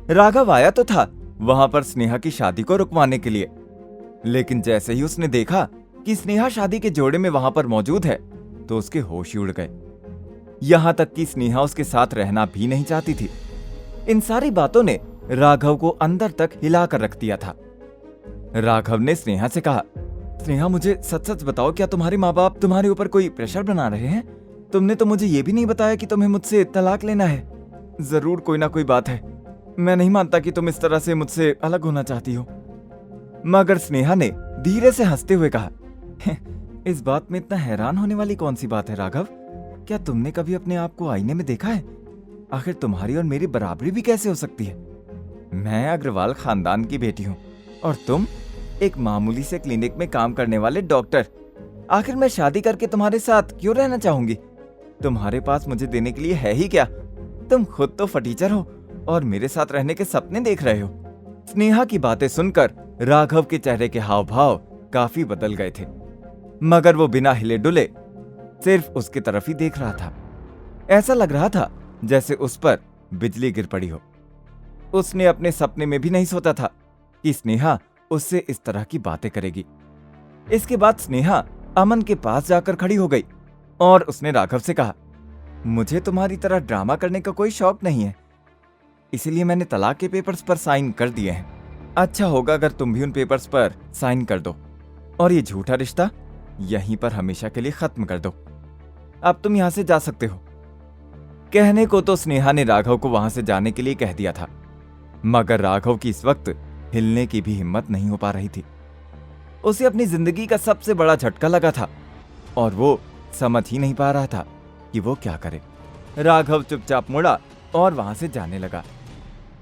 राघव आया तो था वहां पर स्नेहा की शादी को रुकवाने के लिए, लेकिन जैसे ही उसने देखा कि स्नेहा शादी के जोड़े में वहां पर मौजूद है तो उसके होश ही उड़ गए। यहां तक कि स्नेहा उसके साथ रहना भी नहीं चाहती थी। इन सारी बातों ने राघव को अंदर तक हिला कर रख दिया था। राघव ने स्नेहा से कहा, स्नेहा मुझे सच सच बताओ, क्या तुम्हारे माँ बाप तुम्हारे ऊपर कोई प्रेशर बना रहे हैं? तुमने तो मुझे ये भी नहीं बताया कि तुम्हें मुझसे तलाक लेना है। जरूर कोई ना कोई बात है, मैं नहीं मानता कि तुम इस तरह से मुझसे अलग होना चाहती हो। मगर स्नेहा ने धीरे से हंसते हुए कहा, इस बात में इतना हैरान होने वाली कौन सी बात है राघव? क्या तुमने कभी अपने आप को आईने में देखा है? आखिर तुम्हारी और मेरी बराबरी भी कैसे हो सकती है? मैं अग्रवाल खानदान की बेटी हूँ और तुम एक मामूली से क्लिनिक में काम करने वाले डॉक्टर। आखिर मैं शादी करके तुम्हारे साथ क्यों रहना चाहूंगी? तुम्हारे पास मुझे देने के लिए है ही क्या? तुम खुद तो फटीचर हो और मेरे साथ रहने के सपने देख रहे हो। स्नेहा की बातें सुनकर राघव के चेहरे के हाव भाव काफी बदल गए थे, मगर वो बिना हिले डुले सिर्फ उसकी तरफ ही देख रहा था। ऐसा लग रहा था जैसे उस पर बिजली गिर पड़ी हो। उसने अपने सपने में भी नहीं सोचा था कि स्नेहा उससे इस तरह की बातें करेगी। इसके बाद स्नेहा अमन के पास जाकर खड़ी हो गई और उसने राघव से कहा, मुझे तुम्हारी तरह ड्रामा करने का कोई शौक नहीं है, इसीलिए मैंने तलाक के पेपर्स पर साइन कर दिए हैं। अच्छा होगा अगर तुम भी उन पेपर्स पर साइन कर दो और ये झूठा रिश्ता यहीं पर हमेशा के लिए खत्म कर दो। अब तुम यहां से जा सकते हो। कहने को तो स्नेहा ने राघव को वहां से जाने के लिए कह दिया था, मगर राघव की इस वक्त हिलने की भी हिम्मत नहीं हो पा रही थी। उसे अपनी जिंदगी का सबसे बड़ा झटका लगा था और वो समझ ही नहीं पा रहा था कि वो क्या करे। राघव चुपचाप मुड़ा और वहां से जाने लगा।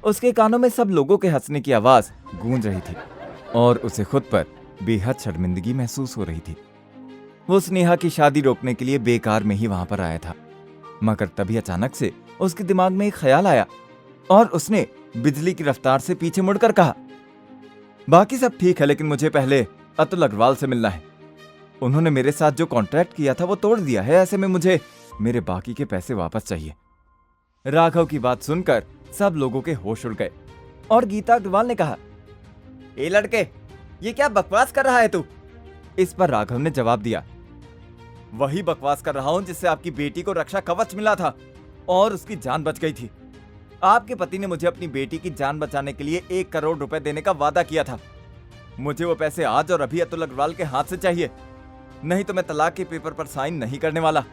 उसके कानों में सब लोगों के हंसने की आवाज गूंज रही थी और उसे खुद पर बेहद शर्मिंदगी महसूस हो रही थी। वो स्नेहा की शादी रोकने के लिए बेकार में ही वहां पर आया था, मगर तभी अचानक से उसके दिमाग में एक ख्याल आया और उसने बिजली की रफ्तार से पीछे मुड़कर कहा, बाकी सब ठीक है, लेकिन मुझे पहले अतुल अग्रवाल से मिलना है। उन्होंने मेरे साथ जो कॉन्ट्रैक्ट किया था वो तोड़ दिया है, ऐसे में मुझे मेरे बाकी के पैसे वापस चाहिए। राघव की बात सुनकर सब लोगों के होश उड़ गए और गीता अग्रवाल ने कहा, ए लड़के, ये क्या बकवास कर रहा है तू? इस पर राघव ने जवाब दिया, वही बकवास कर रहा हूं जिससे आपकी बेटी को रक्षा कवच मिला था और उसकी जान बच गई थी। आपके पति ने मुझे अपनी बेटी की जान बचाने के लिए 1 करोड़ रुपए देने का वादा किया था। मुझे वो पैसे आज और अभी अतुल अग्रवाल के हाथ से चाहिए, नहीं तो मैं तलाक के पेपर पर साइन नहीं करने वाला।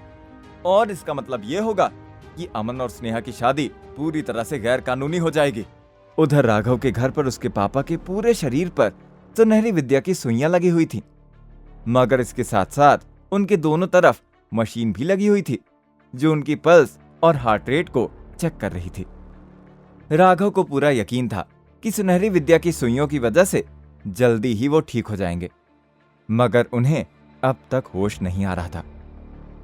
और इसका मतलब ये होगा कि अमन और स्नेहा की शादी पूरी तरह से गैर कानूनी हो जाएगी। उधर राघव के घर पर उसके पापा के पूरे शरीर पर सुनहरी विद्या की सुइयां लगी हुई थी, मगर इसके साथ साथ उनके दोनों तरफ मशीन भी लगी हुई थी जो उनकी पल्स और हार्ट रेट को चेक कर रही थी। राघव को पूरा यकीन था कि सुनहरी विद्या की सुइयों की वजह से जल्दी ही वो ठीक हो जाएंगे, मगर उन्हें अब तक होश नहीं आ रहा था।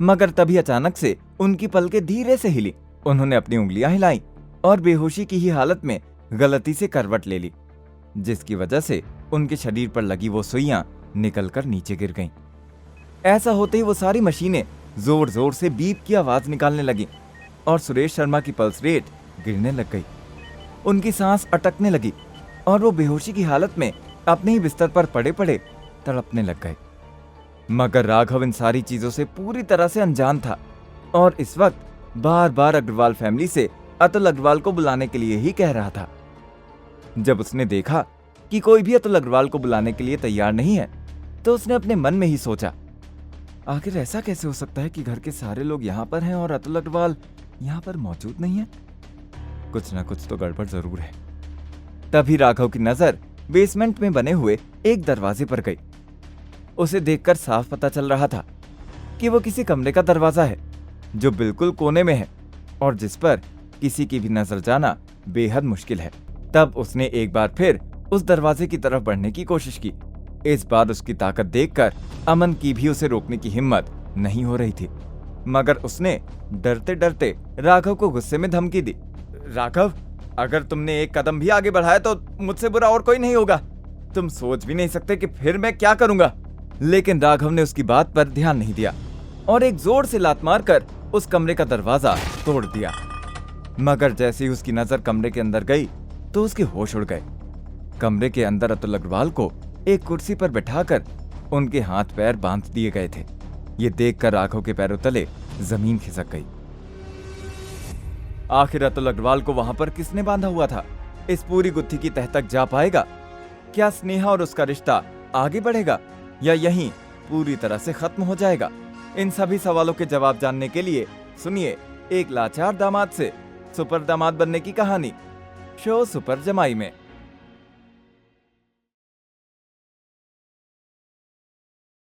मगर तभी अचानक से उनकी पलकें धीरे से हिली। उन्होंने अपनी उंगलियां हिलाई और बेहोशी की ही हालत में गलती से करवट ले ली, जिसकी वजह से उनके शरीर पर लगी वो सुइयां निकलकर नीचे गिर गईं। ऐसा होते ही वो सारी मशीनें जोर जोर से बीप की आवाज निकालने लगी और सुरेश शर्मा की पल्स रेट गिरने लग गई। उनकी सांस अटकने लगी और वो बेहोशी की हालत में अपने ही बिस्तर पर पड़े पड़े तड़पने लग गए। मगर राघव इन सारी चीजों से पूरी तरह से अनजान था और इस वक्त बार बार अग्रवाल फैमिली से अतुल अग्रवाल को बुलाने के लिए ही कह रहा था। जब उसने देखा कि कोई भी अतुल अग्रवाल को बुलाने के लिए तैयार नहीं है, तो उसने अपने मन में ही सोचा, आखिर ऐसा कैसे हो सकता है कि घर के सारे लोग यहाँ पर हैं और अतुल अग्रवाल यहाँ पर मौजूद नहीं है? कुछ ना कुछ तो गड़बड़ जरूर है। तभी राघव की नजर बेसमेंट में बने हुए एक दरवाजे पर गई। उसे देखकर साफ पता चल रहा था कि वो किसी कमरे का दरवाजा है जो बिल्कुल कोने में है और जिस पर किसी की भी नजर जाना बेहद मुश्किल है। तब उसने एक बार फिर उस दरवाजे की तरफ बढ़ने की कोशिश की। इस बार उसकी ताकत देखकर अमन की भी उसे रोकने की हिम्मत नहीं हो रही थी, मगर उसने डरते डरते राघव को गुस्से में धमकी दी, राघव, अगर तुमने एक कदम भी आगे बढ़ाया तो मुझसे बुरा और कोई नहीं होगा। तुम सोच भी नहीं सकते कि फिर मैं क्या करूंगा। लेकिन राघव ने उसकी बात पर ध्यान नहीं दिया और एक जोर से लात मारकर उस कमरे का दरवाजा तोड़ दिया। मगर जैसे ही उसकी नजर कमरे के अंदर गई तो उसके होश उड़ गए। कमरे के अंदर अतुल अग्रवाल को एक कुर्सी पर बैठाकर उनके हाथ पैर बांध दिए गए थे। ये देखकर राघव के पैरों तले जमीन खिसक गई। आखिर अतुल अग्रवाल को वहां पर किसने बांधा हुआ था? इस पूरी गुत्थी की तह तक जा पाएगा? क्या स्नेहा और उसका रिश्ता आगे बढ़ेगा या यहीं पूरी तरह से खत्म हो जाएगा? इन सभी सवालों के जवाब जानने के लिए सुनिए एक लाचार दामाद से सुपर दामाद बनने की कहानी, शो सुपर जमाई में।